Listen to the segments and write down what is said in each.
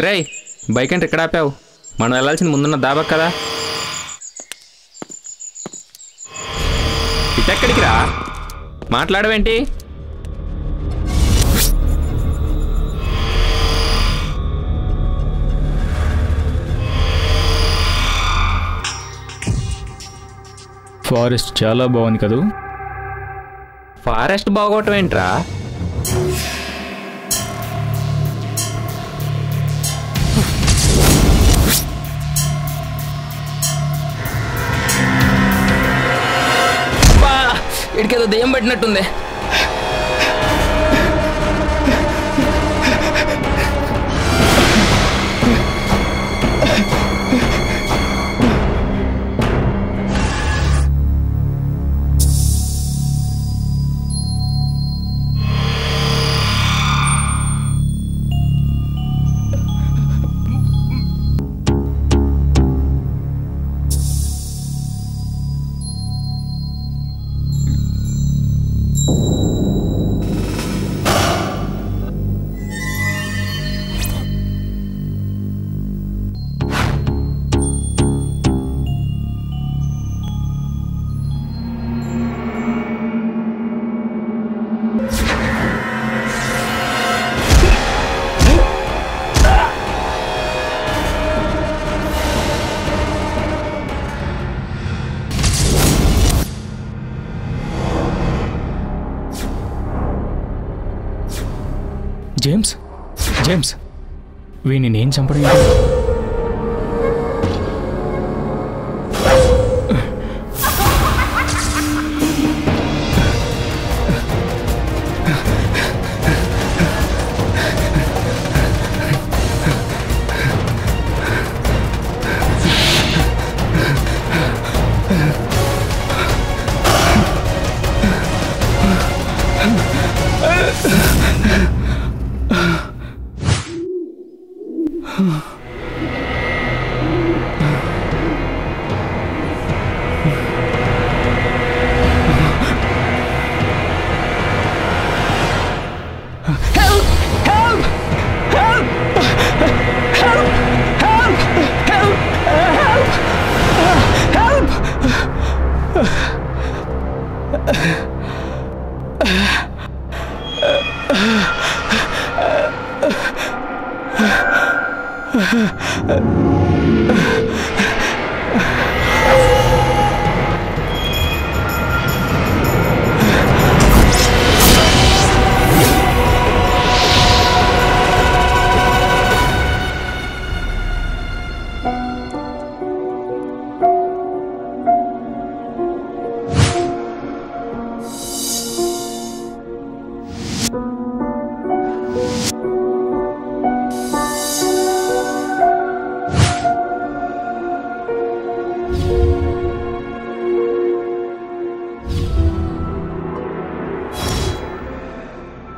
రేయ్ బైక్ అంటే ఎక్కడ ఆపావు? మనం వెళ్ళాల్సింది ముందున్న దాబా కదా. ఇటెక్కడికి రా, మాట్లాడవేంటి? ఫారెస్ట్ చాలా బాగుంది కదూ. ఫారెస్ట్ బాగోవటం ఏంట్రా? ఇడికేదో దెయ్యం పట్టినట్టుంది. జేమ్స్ జేమ్స్ వీణ్ణి నేను చంపడం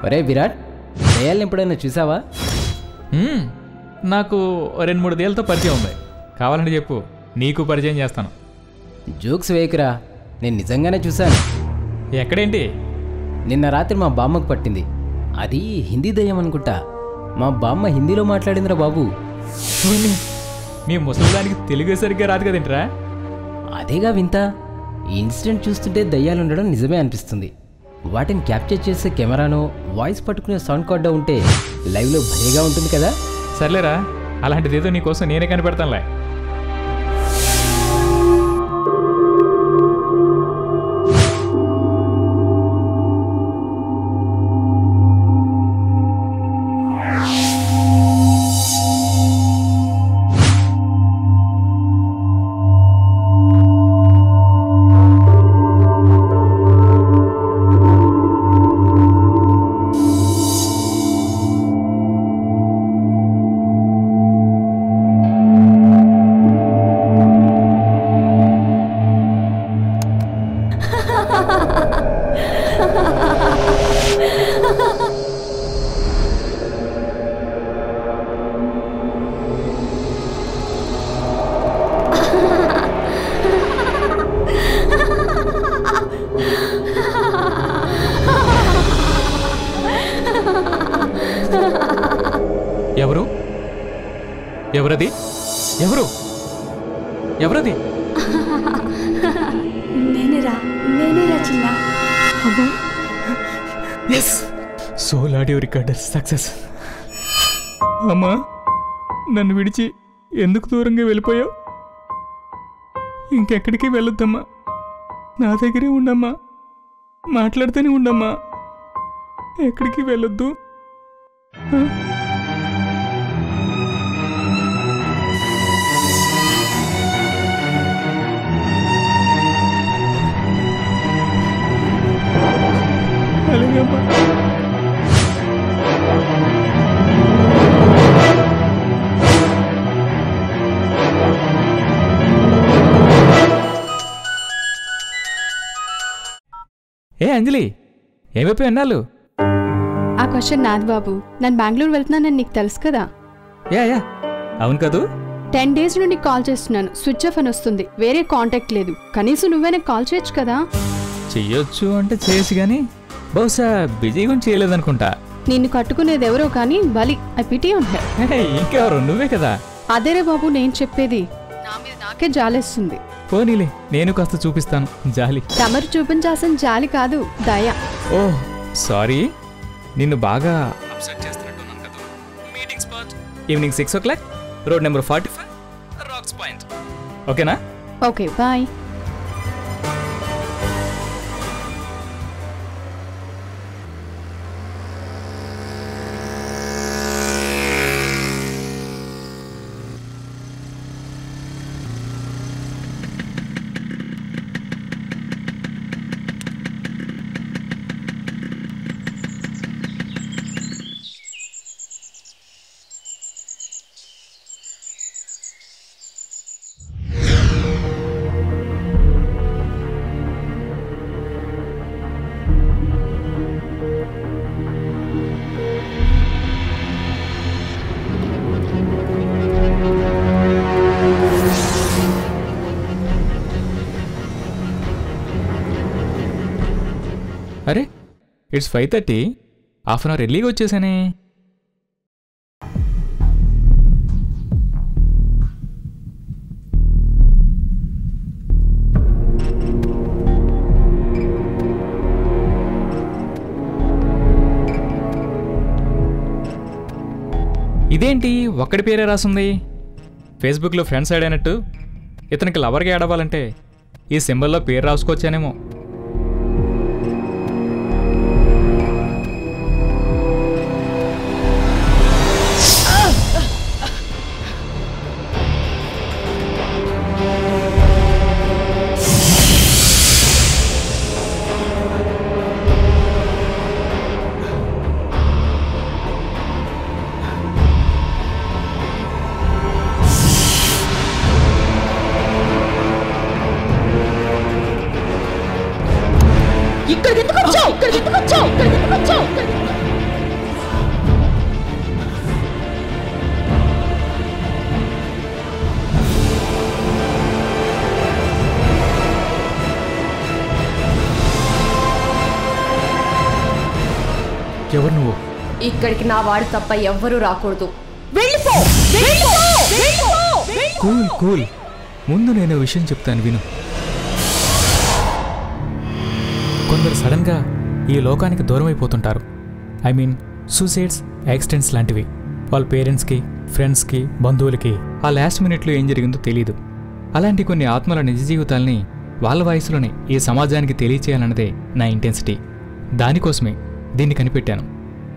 ఒరే విరాట్, దయ్యాలను ఎప్పుడైనా చూసావా? నాకు 2-3 దేళ్ళతో పరిచయం ఉంది. కావాలంటే చెప్పు, నీకు పరిచయం చేస్తాను. జోక్స్ వేయకురా, నేను నిజంగానే చూశాను. ఎక్కడేంటి? నిన్న రాత్రి మా బామ్మకు పట్టింది. అది హిందీ దయ్యం అనుకుంటా. మా బామ్మ హిందీలో మాట్లాడిందిరా బాబు. మీ ముసలిదానికి తెలుగు సరిగ్గా రాదు కదేంట్రా? అదేగా వింత. ఈ ఇన్సిడెంట్ చూస్తుంటే దయ్యాలు ఉండడం నిజమే అనిపిస్తుంది. వాటిని క్యాప్చర్ చేసే కెమెరానో వాయిస్ పట్టుకునే సౌండ్ కార్డో ఉంటే లైవ్లో భలేగా ఉంటుంది కదా. సర్లేరా, అలాంటిదేదో నీకోసం నేనే కనిపెడతానులే. ఎవరది? ఎవరు? ఎవరది? నేనేరా చిన్న. Yes, soul audio recorder success. అమ్మా, నన్ను విడిచి ఎందుకు దూరంగా వెళ్ళిపోయావు? ఇంకెక్కడికి వెళ్ళొద్దమ్మా, నా దగ్గరే ఉండమ్మా, మాట్లాడుతూనే ఉండమ్మా, ఎక్కడికి వెళ్ళొద్దు. అలాగమ్మా. ఏ అంజలి, ఏమైపోయి అన్నాళ్ళు? ఆ క్వశ్చన్ నాది బాబు. నేను బెంగళూరు వెళ్తున్నానని నీకు తెలుసు కదా. యా అవును కదూ. 10 days నుండి కాల్ చేస్తున్నాను, స్విచ్ ఆఫ్ అని వస్తుంది. వేరే కాంటాక్ట్ లేదు. కనీసం నువ్వే నాకు కాల్ చేయొచ్చు కదా. చెయ్యొచ్చు అంటే చేయొచ్చు కానీ బహుశా బిజీగా చేయలేదనుకుంటా. నిన్ను కట్టుకునేది ఎవరో కానీ బలి ఐ పిటీ ఉంటాయి. ఇంకెవరు? నువ్వే కదా. అదేరే బాబు నేను చెప్పేది. నా మీద నాకే జాలేస్తుంది. పోనీలే, నేను కాస్త చూపిస్తాను జాలి. తమరు చూపించాల్సిన జాలి కాదు, దయ. ఓహ్ సారీ, నిన్ను బాగా అప్సెట్ చేస్తున్నట్టున్నాను కదా. Meeting spot evening 6 o'clock, road number 45, Rocks Point. ఓకేనా? Okay, bye. అరే, ఇట్స్ 5:30. హాఫ్ అన్ అవర్ ఎర్లీగా వచ్చేసానే. ఇదేంటి ఒక్కడి పేరే రాసుంది? ఫేస్బుక్లో ఫ్రెండ్స్ యాడ్ అయినట్టు ఇతనికి లవర్గా యాడ్ అవ్వాలంటే ఈ సింబల్లో పేరు రాసుకోవచ్చానేమో. ఎవరు నువ్వు? ఇక్కడికి నా వాడి తప్ప ఎవ్వరూ రాకూడదు. కూల్ కూల్, ముందు నేను విషయం చెప్తాను విను. కొందరు సడన్గా ఈ లోకానికి దూరం అయిపోతుంటారు. ఐ మీన్ సూసైడ్స్, యాక్సిడెంట్స్ లాంటివి. వాళ్ళ పేరెంట్స్కి, ఫ్రెండ్స్కి, బంధువులకి ఆ లాస్ట్ మినిట్లో ఏం జరిగిందో తెలీదు. అలాంటి కొన్ని ఆత్మల నిజ జీవితాల్ని వాళ్ళ వయసులోనే ఈ సమాజానికి తెలియచేయాలన్నదే నా ఇంటెన్సిటీ. దానికోసమే దీన్ని కనిపెట్టాను.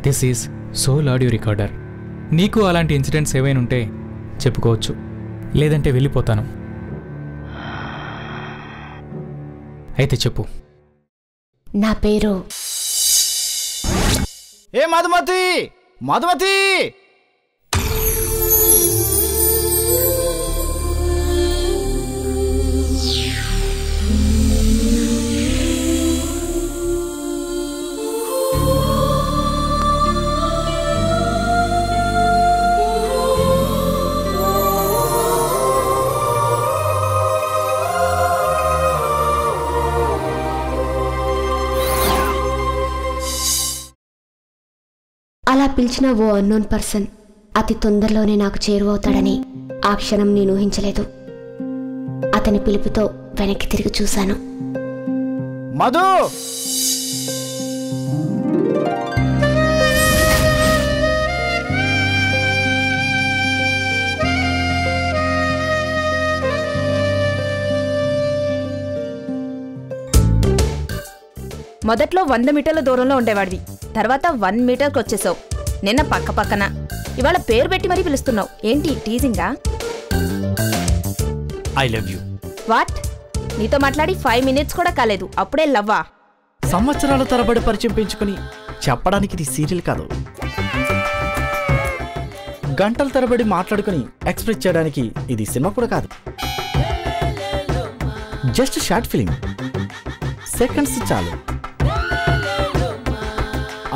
This is soul audio recorder. నీకు అలాంటి ఇన్సిడెంట్స్ ఏవైనా ఉంటే చెప్పుకోవచ్చు, లేదంటే వెళ్ళిపోతాను. అయితే చెప్పు. నా పేరు ఏ మధుమతి, మధుమతి! అలా పిలిచిన ఓ అన్నోన్ పర్సన్ అతి తొందరలోనే నాకు చేరువవుతాడని ఆ క్షణం నేను ఊహించలేదు. అతని పిలుపుతో వెనక్కి తిరిగి చూశాను. మధు, మొదట్లో 100 మీటర్ల దూరంలో ఉండేవాడివి, తర్వాత 1 మీటర్కి వచ్చేసావు. నిన్న పక్క పక్కన, ఇవాళ పేరు పెట్టి మరీ పిలుస్తున్నావు. ఏంటి టీజింగా? I love you. వాట్? నీతో మాట్లాడి 5 మినిట్స్ కూడా కాలేదు, అప్పుడే లవ్వా? సంవత్సరాల తరబడి పరిచయం పెంచుకుని చెప్పడానికి ఇది సీరియల్ కాదు. గంటల తరబడి మాట్లాడుకుని ఎక్స్ప్రెస్ చేయడానికి ఇది సినిమా కూడా కాదు. జస్ట్ షార్ట్ ఫిలిం, సెకండ్స్ చాలు.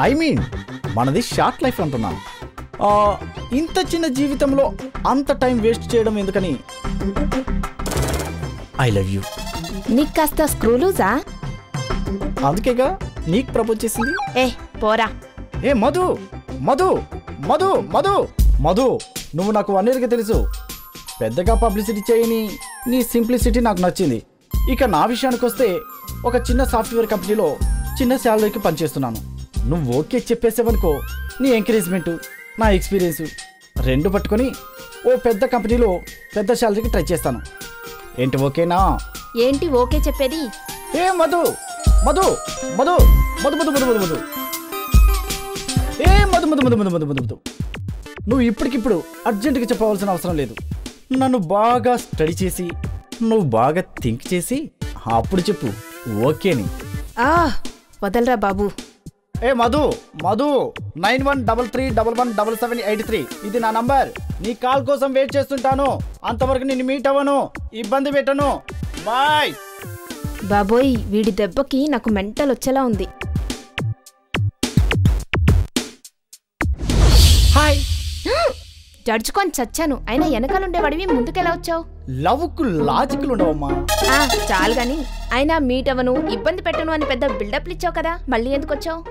ఐ మీన్ మనది షార్ట్ లైఫ్ అంటున్నాను. ఇంత చిన్న జీవితంలో అంత టైం వేస్ట్ చేయడం ఎందుకని ఐ లవ్ యూ. నీకు కాస్త స్క్రూలూజా? అందుకేగా నీకు ప్రపోజ్ చేసింది. ఏ పోరా. ఏ మధు, మధు, మధు, మధు, మధు, నువ్వు నాకు 1 yearగా తెలుసు. పెద్దగా పబ్లిసిటీ చేయని నీ సింప్లిసిటీ నాకు నచ్చింది. ఇక నా విషయానికి వస్తే ఒక చిన్న సాఫ్ట్వేర్ కంపెనీలో చిన్న శాలరీకి పనిచేస్తున్నాను. నువ్వు ఓకే చెప్పేసావనుకో, నీ ఎంకరేజ్మెంటు, నా ఎక్స్పీరియన్సు రెండు పట్టుకొని ఓ పెద్ద కంపెనీలో పెద్ద శాలరీకి ట్రై చేస్తాను. ఏంటి ఓకేనా? ఏంటి ఓకే చెప్పేది? ఏ మధు, మధు, మధు, మధు, మధు, మధు, మధు, మధు, ఏ మధు, మధు, మధు, మధు, మధు, మధు, మధు, నువ్వు ఇప్పటికిప్పుడు అర్జెంటుగా చెప్పవలసిన అవసరం లేదు. నన్ను బాగా స్టడీ చేసి, నువ్వు బాగా థింక్ చేసి అప్పుడు చెప్పు ఓకేని. వదలరా బాబు. ఏ మధు, మధు, 9133117783 ఇది నా నంబర్. నీ కాల్ కోసం వెయిట్ చేస్తుంటాను. అంతవరకు నిన్ను మీట్ అవ్వను, ఇబ్బంది పెట్టను. బాయ్. బాబోయ్, వీడి దెబ్బకి నాకు మెంటల్ వచ్చేలా ఉంది. హాయ్. జడ్చుకొని చచ్చాను. అయినా వెనకాలండేవాడివి ముందుకెలా వచ్చావు? లవ్కు లాజిక్లు ఉండవమ్మా. చాలు గాని, అయినా మీట్ అవ్వను, ఇబ్బంది పెట్టను అని పెద్ద బిల్డప్లు ఇచ్చావు కదా, మళ్ళీ ఎందుకు వచ్చావు?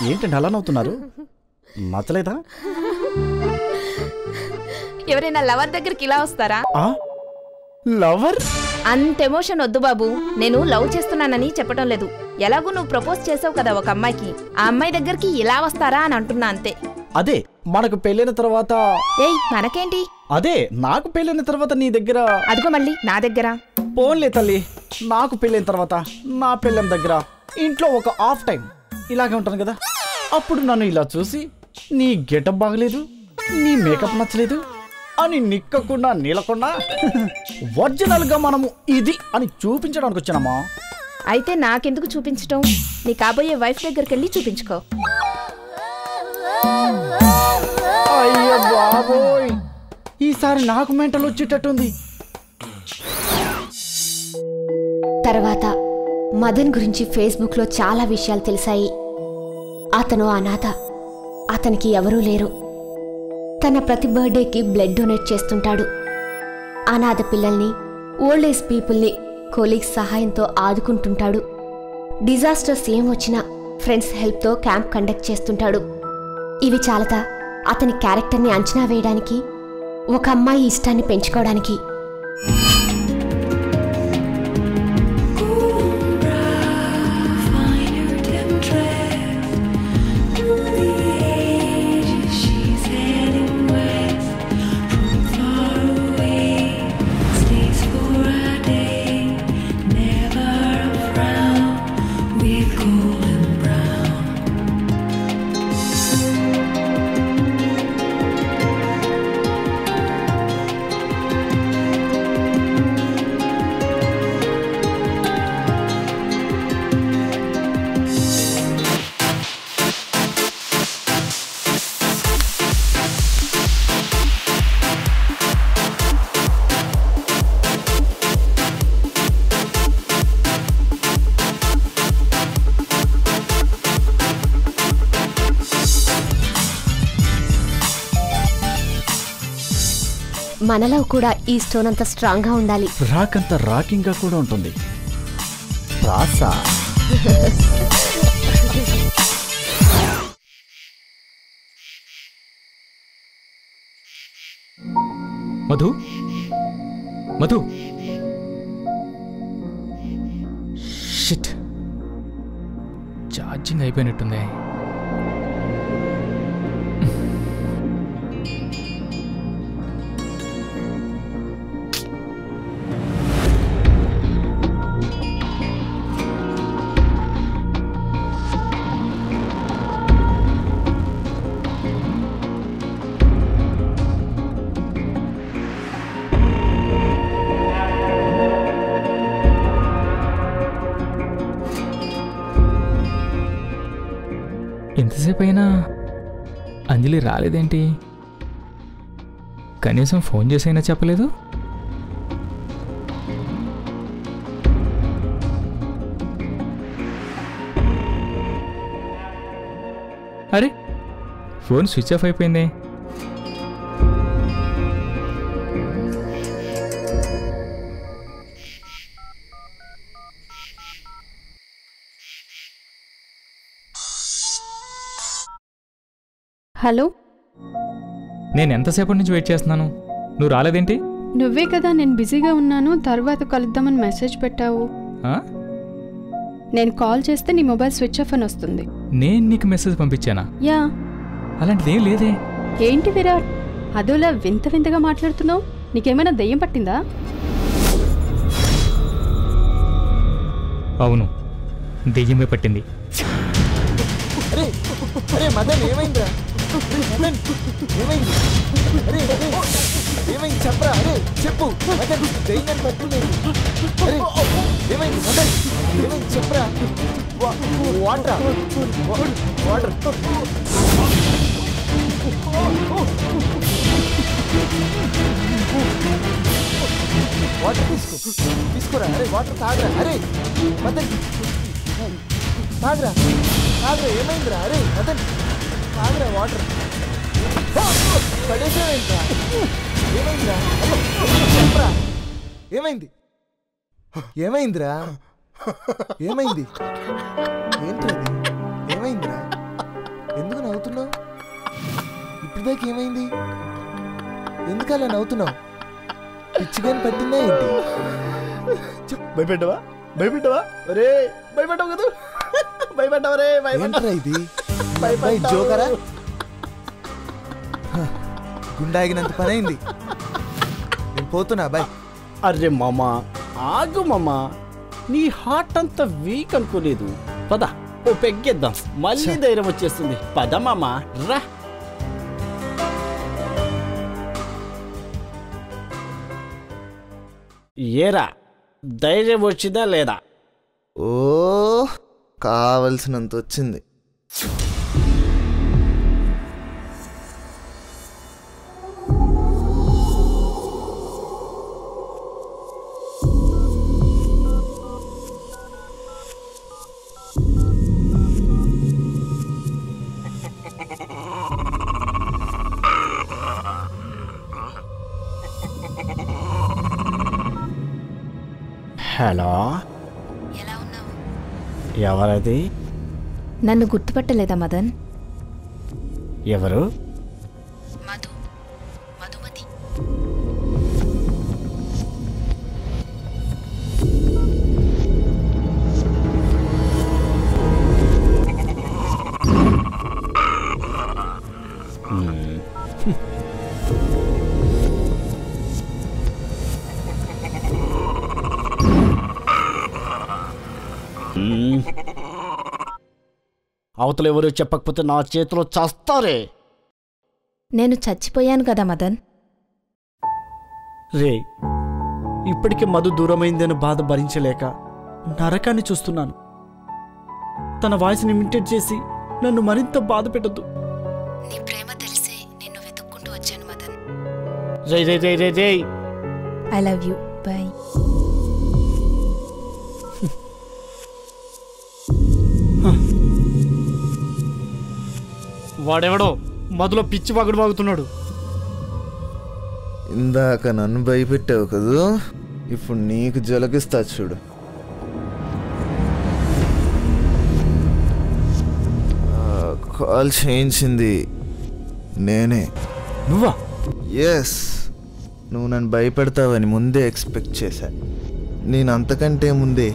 ఏంటండి అలా నవ్వుతున్నారు? నచ్చలేదా? ఎవరైనా లవర్ దగ్గరికి ఇలా వస్తారా? లవర్? అంత ఎమోషన్ వద్దు బాబు. నేను లవ్ చేస్తున్నానని చెప్పడం లేదు. ఎలాగూ నువ్వు ప్రపోజ్ చేసావు కదా ఒక అమ్మాయికి, ఆ అమ్మాయి దగ్గరికి ఇలా వస్తారా అని అంటున్నా అంతే. అదే మనకు పెళ్ళైన తర్వాత. ఏయ్ మనకేంటి? అదే నాకు పెళ్ళైన తర్వాత నీ దగ్గర. అదిగో మళ్ళీ నా దగ్గర. పోన్లే తల్లి, నాకు పెళ్ళైన తర్వాత నా పెళ్ళం దగ్గర ఇంట్లో ఒక హాఫ్ టైం ఇలాగే ఉంటాను కదా. అప్పుడు నన్ను ఇలా చూసి నీ గెటప్ బాగలేదు, నీ మేకప్ నచ్చలేదు అని నిక్కకుండా నీలకుండా ఒరిజినల్ గా మనము ఇది అని చూపించడానికి వచ్చానమ్మా. అయితే నాకెందుకు చూపించటం? నీ కాబోయే వైఫ్ దగ్గరికి వెళ్ళి చూపించుకో. అయ్యో బాబోయ్, ఈసారి నాకు మెంటల్ వచ్చేటట్టుంది. తర్వాత మదన్ గురించి ఫేస్బుక్లో చాలా విషయాలు తెలిసాయి. అతను అనాథ, అతనికి ఎవరూ లేరు. తన ప్రతి బర్త్డేకి బ్లడ్ డొనేట్ చేస్తుంటాడు. అనాథ పిల్లల్ని, ఓల్డ్ ఏజ్ పీపుల్ని కొలీగ్స్ సహాయంతో ఆదుకుంటుంటాడు. డిజాస్టర్స్ ఏం వచ్చినా ఫ్రెండ్స్ హెల్ప్తో క్యాంప్ కండక్ట్ చేస్తుంటాడు. ఇవి చాలదా అతని క్యారెక్టర్ని అంచనా వేయడానికి, ఒక అమ్మాయి ఇష్టాన్ని పెంచుకోవడానికి. మనలో కూడా ఈ స్టోన్ అంత స్ట్రాంగ్గా ఉండాలి. రాక్ అంత రాకింగ్గా కూడా ఉంటుంది. రాసా మధు మధు షిట్, ఛార్జింగ్ అయిపోయినట్టుంది. ఎంతసేపు అయినా అంజలి రాలేదేంటి? కనీసం ఫోన్ చేసైనా చెప్పలేదు. అరే, ఫోన్ స్విచ్ ఆఫ్ అయిపోయింది. హలో, నేను ఎంతసేపటి నుంచి వెయిట్ చేస్తున్నాను, నువ్వు రాలేదేంటి? నువ్వే కదా నేను బిజీగా ఉన్నాను తర్వాత కలుద్దామని మెసేజ్ పెట్టావు. ఆ? నేను కాల్ చేస్తే నీ మొబైల్ స్విచ్ ఆఫ్ అని వస్తుంది. నేను నీకు మెసేజ్ పంపించానా? యా. అలాంటిదేం లేదే. ఏంటి విరాట్, అదోలా వింత వింతగా మాట్లాడుతున్నావు? నీకేమైనా దయ్యం పట్టిందా? అవును, దెయ్యమే పట్టింది. అరే మదన్, ఏమైందిరా? ఏమైంది? అరే ఏమైంది చెప్పరా? అరే చెప్పు మదన్, దెయ్యం పట్టింది. అరే ఏమైంది మదన్? ఏమైంది చెప్పరా? వాటర్ వాటర్ వాటర్ తీసుకోరా. అరే వాటర్ తాగరా. అరే మదన్ తాగరా. ఏమైందిరా? అరే మదన్ తాగరా వాటర్. పడేసేవేంట్రా? ఏమైందిరా? చెప్పరా ఏమైంది? ఏమైందిరా? ఏమైంది? ఏంట్రా అది? ఏమైందిరా? ఎందుకు నవ్వుతున్నావు? ఇప్పటిదాకా ఏమైంది? ఎందుకు అలా నవ్వుతున్నావు? పిచ్చిగాని పట్టిందా ఏంటి? భయపెట్టవా? భయపెట్టవా? అరే భయపెట్టావు కదా, భయపెట్టావు రే. ఏంట్రా ఇది? జోకరా? గుండాగినంత పని అయింది. నేను పోతున్నా బాయ్. అరే మామా ఆగు మామా, నీ హార్ట్ అంత వీక్ అనుకోలేదు. పద ఓ పెగ్గేద్దాం, మళ్ళీ ధైర్యం వచ్చేస్తుంది. పద మామా రా. ఏరా ధైర్యం వచ్చిందా లేదా? ఓ కావలసినంత వచ్చింది. హలో, ఎవరది? నన్ను గుర్తుపట్టలేదా మదన్? ఎవరు? మధుమతి. అవతల ఎవరు చెప్పకపోతే నా చేతిలో చస్తారే. నేను చచ్చిపోయాను కదా మదన్. రే, ఇప్పటికే మధు దూరమైందని బాధ భరించలేక నరకాన్ని చూస్తున్నాను. తన వాయిస్ని ఇమిటేట్ చేసి నన్ను మరింత బాధ పెట్టద్దు. నీ ప్రేమ తెలిసే నిన్ను వెతుక్కుంటూ వచ్చాను మదన్. రే రే రే రే రే. I love you. బై. వాడెవడో మధులో పిచ్చి వాగుడు వాగుతున్నాడు. ఇందాక నన్ను భయపెట్టావు కదూ, ఇప్పుడు నీకు జలగిస్తా చూడు. కాల్ చేయించింది నేనే. నువ్వా? ఎస్, నువ్వు నన్ను భయపెడతావని ముందే ఎక్స్పెక్ట్ చేశా. నేను అంతకంటే ముందే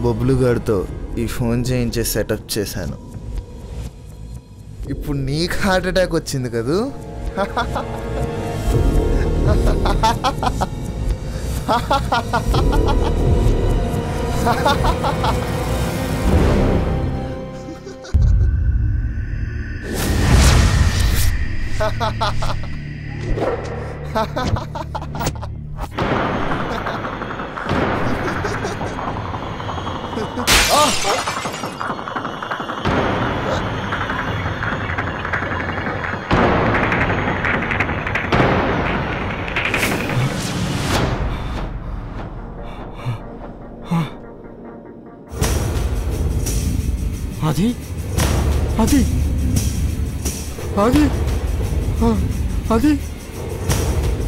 బొబ్బులు గారితో ఈ ఫోన్ చేయించే సెటప్ చేశాను. ఇప్పుడు నీకు హార్ట్ అటాక్ వచ్చింది కదూ. అది అది అది అది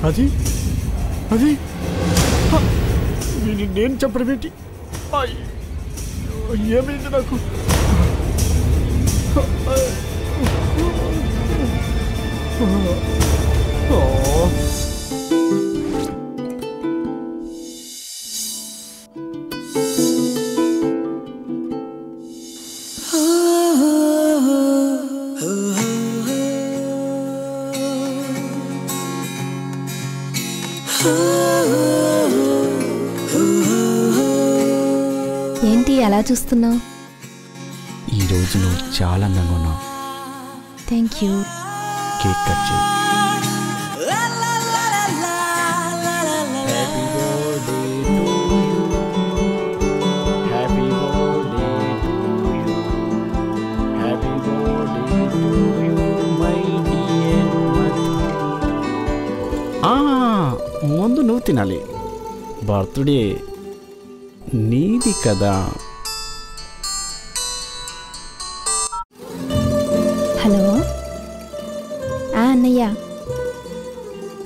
అది అది నేను చెప్పడం ఏంటి? ఏమైంది నాకు? ఏంటి అలా చూస్తున్నావు? ఈరోజు నువ్వు చాలా అందంగా ఉన్నావు. Thank you. కేక్ కట్ చేయి. ముందు నువ్వు తినాలి. బర్త్డే నీది కదా. హలో అన్నయ్య.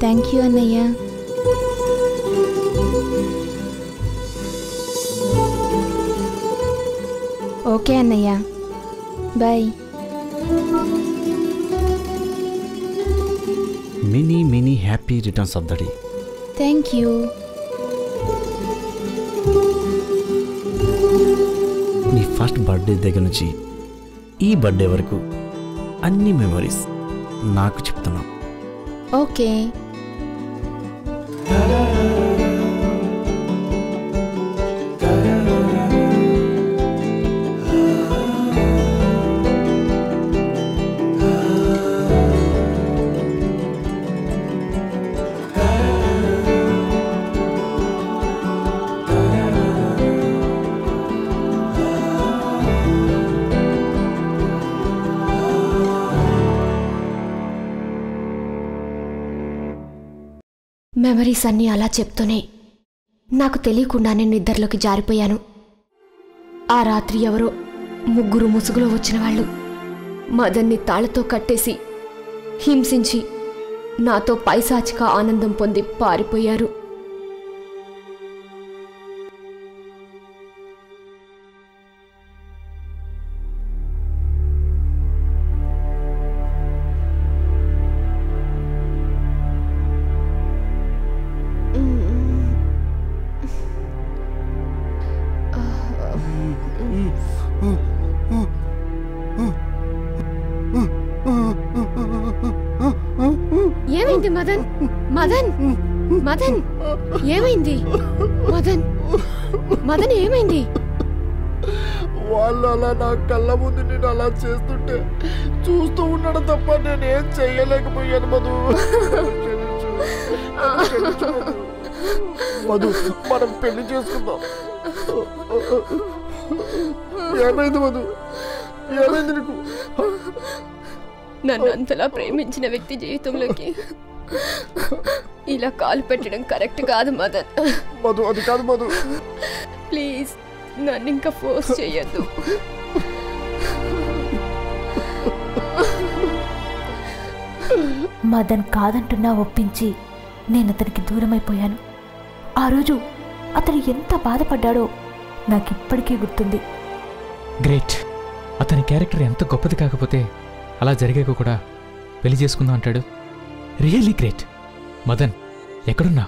థ్యాంక్ యూ అన్నయ్య. ఓకే అన్నయ్య, bye. Many many happy returns of the day. Thank you. నీ ఫస్ట్ బర్త్డే దగ్గర నుంచి ఈ బర్త్డే వరకు అన్ని మెమరీస్ నాకు చెప్తున్నావు. ఓకే. మెమరీస్ అన్నీ అలా చెప్తూనే నాకు తెలియకుండానే నిద్రలోకి జారిపోయాను. ఆ రాత్రి ఎవరో ముగ్గురు ముసుగులో వచ్చిన వాళ్ళు మదన్ని తాళతో కట్టేసి హింసించి నాతో పైశాచిక ఆనందం పొంది పారిపోయారు. ఏమైంది మదన్? మదన్ మదన్ ఏమైంది? మదన్ మదన్ ఏమైంది? వాళ్ళు అలా నా కళ్ళ ముందు నేను అలా చేస్తుంటే చూస్తూ ఉండడం తప్ప నేనేం చెయ్యలేకపోయాను. మధు, మధు, మనం పెళ్లి చేసుకుందాం. ఏమైంది మధు? ఏమైంది నీకు? నన్ను అంతలా ప్రేమించిన వ్యక్తి జీవితంలోకి ఇలా కాలు పెట్టడం కరెక్ట్ కాదు మదన్. మధు, అది కాదు మధు. ప్లీజ్ నన్ను ఇంకా ఫోర్స్ చేయొద్దు. మదన్ కాదంటున్నా ఒప్పించి నేను అతనికి దూరమైపోయాను. ఆ రోజు అతను ఎంత బాధపడ్డాడో నాకిప్పటికీ గుర్తుంది. గ్రేట్. అతని క్యారెక్టర్ ఎంత గొప్పది కాకపోతే అలా జరిగాక కూడా పెళ్లి చేసుకుందాం అంటాడు. Really great. మదన్, ఎక్కడున్నా?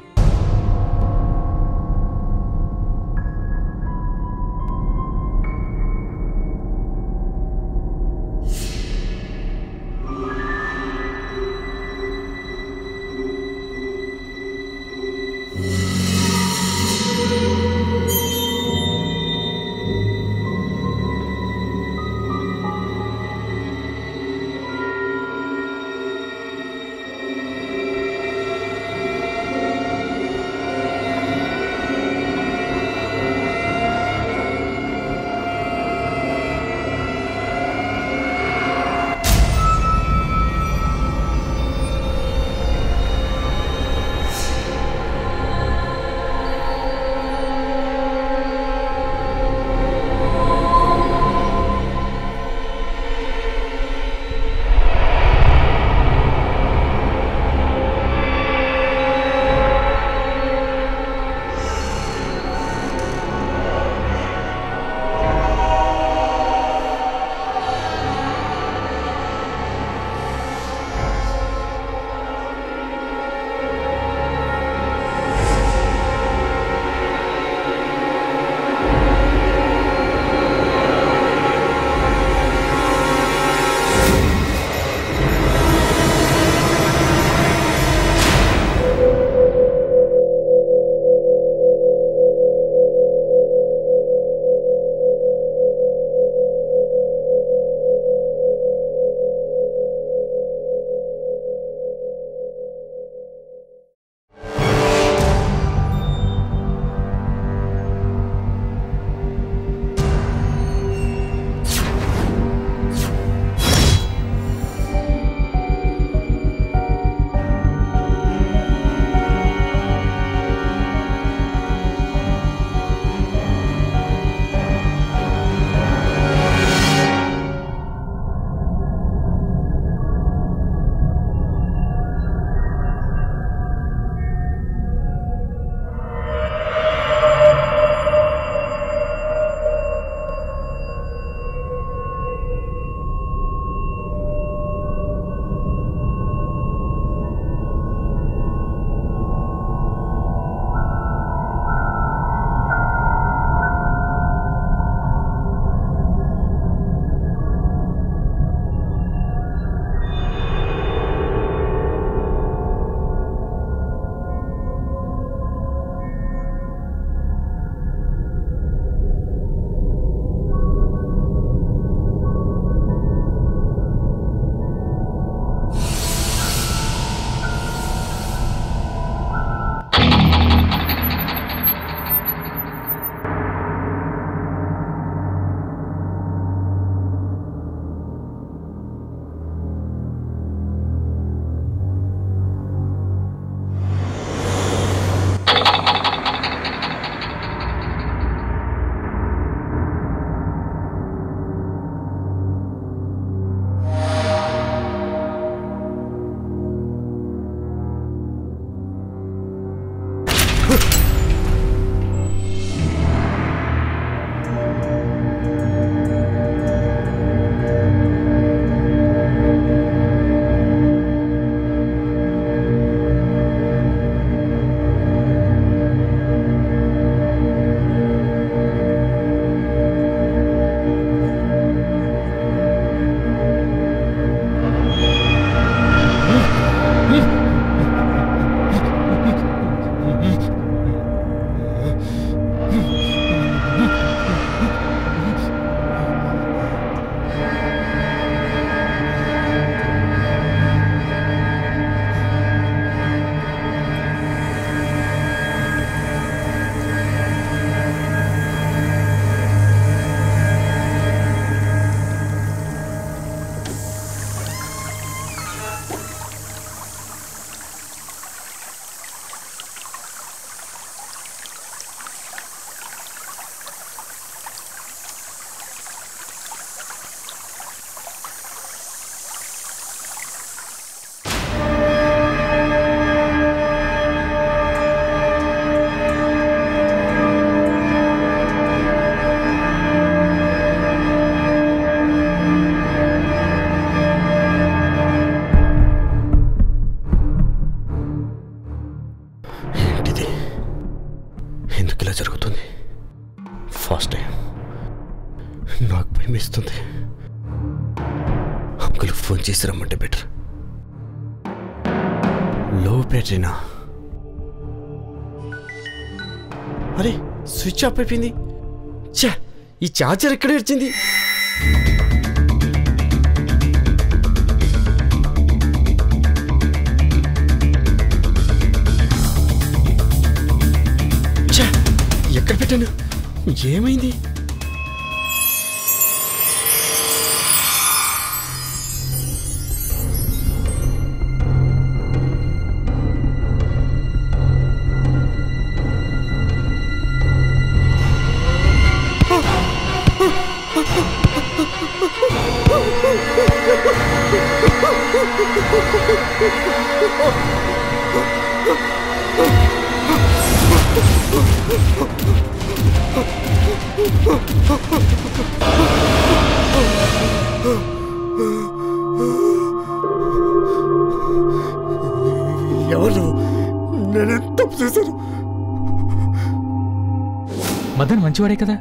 ఏంటిది? ఎందుకు ఇలా జరుగుతుంది? First time. నాకు భయం వేస్తుంది. అంకుల్ ఫోన్ చేసి రమ్మంటే బెటర్. లో బ్యాటరీనా? అరే స్విచ్ ఆఫ్ అయిపోయింది. ఛా, ఈ ఛార్జర్ ఎక్కడ వచ్చింది? ఛా, ఎక్కడ పెట్టాను? ఏమైంది? ఎవరు? నేనేం తప్పు చేశాను? మదన్ మంచివాడే కదా,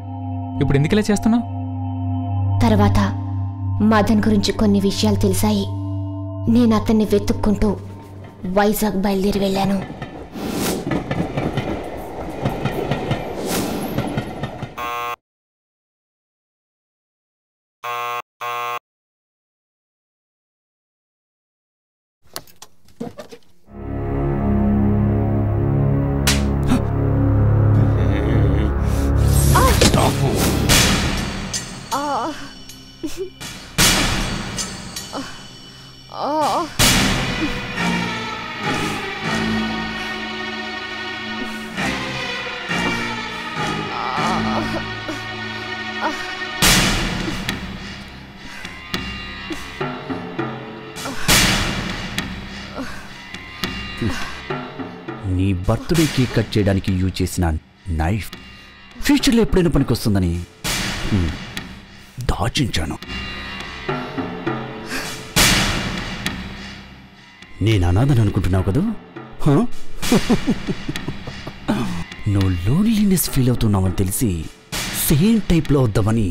ఇప్పుడు ఎందుకు ఇలా చేస్తున్నావు? తర్వాత మదన్ గురించి కొన్ని విషయాలు తెలిసాయి. నేను అతన్ని వెతుక్కుంటూ వైజాగ్ బయలుదేరి వెళ్ళాను. నీ బర్త్డే కేక్ కట్ చేయడానికి యూజ్ చేసిన నైఫ్ ఫ్యూచర్లో ఎప్పుడైనా పనికొస్తుందని దాచించాను. నేను అనాథని అనుకుంటున్నావు కదా? నువ్వు లోన్లీనెస్ ఫీల్ అవుతున్నావని తెలిసి సేమ్ టైప్లో వద్దామని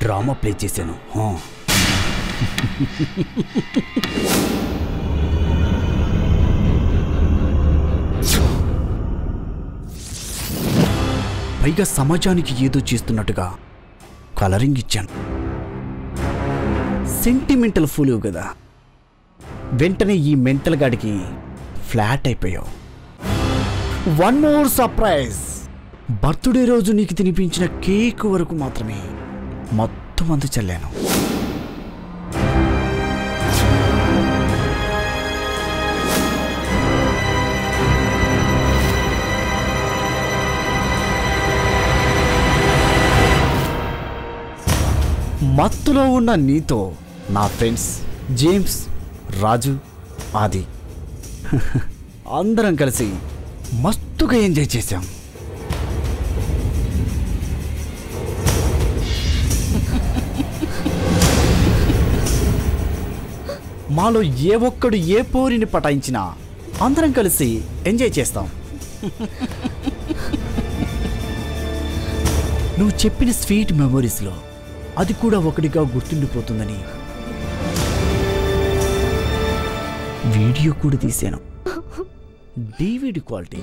డ్రామా ప్లే చేశాను. పైగా సమాజానికి ఏదో చేస్తున్నట్టుగా కలరింగ్ ఇచ్చాను. సెంటిమెంటల్ ఫూల్ కదా, వెంటనే ఈ మెంటల్ గాడికి ఫ్లాట్ అయిపోయావు. One more surprise. బర్త్డే రోజు నీకు తినిపించిన కేక్ వరకు మాత్రమే మొత్తం అందు చల్లాను. మత్తులో ఉన్న నీతో నా ఫ్రెండ్స్ జేమ్స్, రాజు, ఆది అందరం కలిసి మస్తుగా ఎంజాయ్ చేశాం. మాలో ఏ ఒక్కడు ఏ పోరిని పటాయించినా అందరం కలిసి ఎంజాయ్ చేస్తాం. నువ్వు చెప్పిన స్వీట్ మెమొరీస్లో అది కూడా ఒకటిగా గుర్తుండిపోతుందని వీడియో కూడా తీశాను. DVD quality.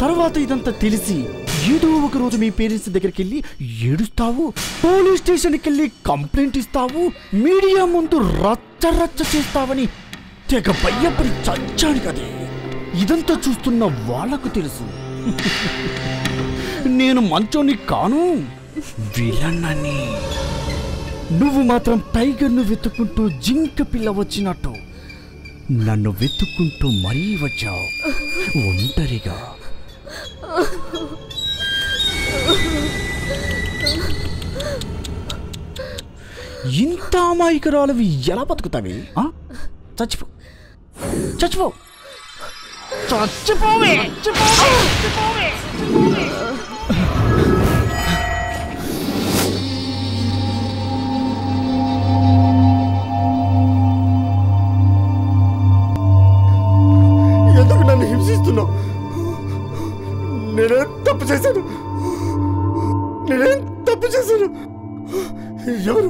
తర్వాత ఇదంతా తెలిసి ఏదో ఒక రోజు మీ పేరెంట్స్ దగ్గరికి వెళ్ళి ఏడుస్తావు, పోలీస్ స్టేషన్కి వెళ్ళి కంప్లైంట్ ఇస్తావు, మీడియా ముందు రచ్చ చేస్తావని తెగ భయపడి చచ్చాను కదే. ఇదంతా చూస్తున్న వాళ్లకు తెలుసు నేను మంచోని కాను, విలన్నని. నువ్వు మాత్రం టైగర్ను వెతుక్కుంటూ జింక పిల్ల వచ్చినట్టు నన్ను వెతుక్కుంటూ మరీ వచ్చావు ఒంటరిగా. ఇంత అమాయకురాలవి ఎలా బతుకుతావి? చచ్చిపో చచ్చిపో చచ్చిపోవే. తప్పు చేశాను? నేనేం తప్పు చేశాను? ఎవరు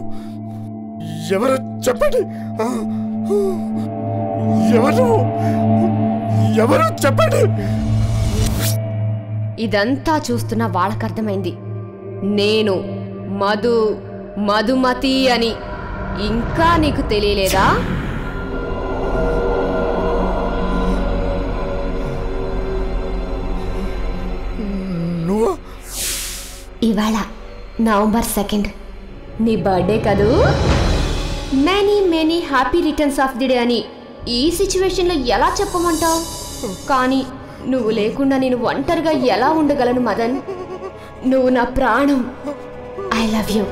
ఎవరు చెప్పండి. ఎవరు చెప్పండి. ఇదంతా చూస్తున్న వాళ్ళకర్థమైంది నేను మధుమతి అని. ఇంకా నీకు తెలియలేదా? ఇవాళ నవంబర్ 2 నీ బర్త్డే కదూ. Many happy returns of the day అని ఈ సిచ్యువేషన్లో ఎలా చెప్పమంటావు? కానీ నువ్వు లేకుండా నేను ఒంటరిగా ఎలా ఉండగలను మదన్? నువ్వు నా ప్రాణం. I love you.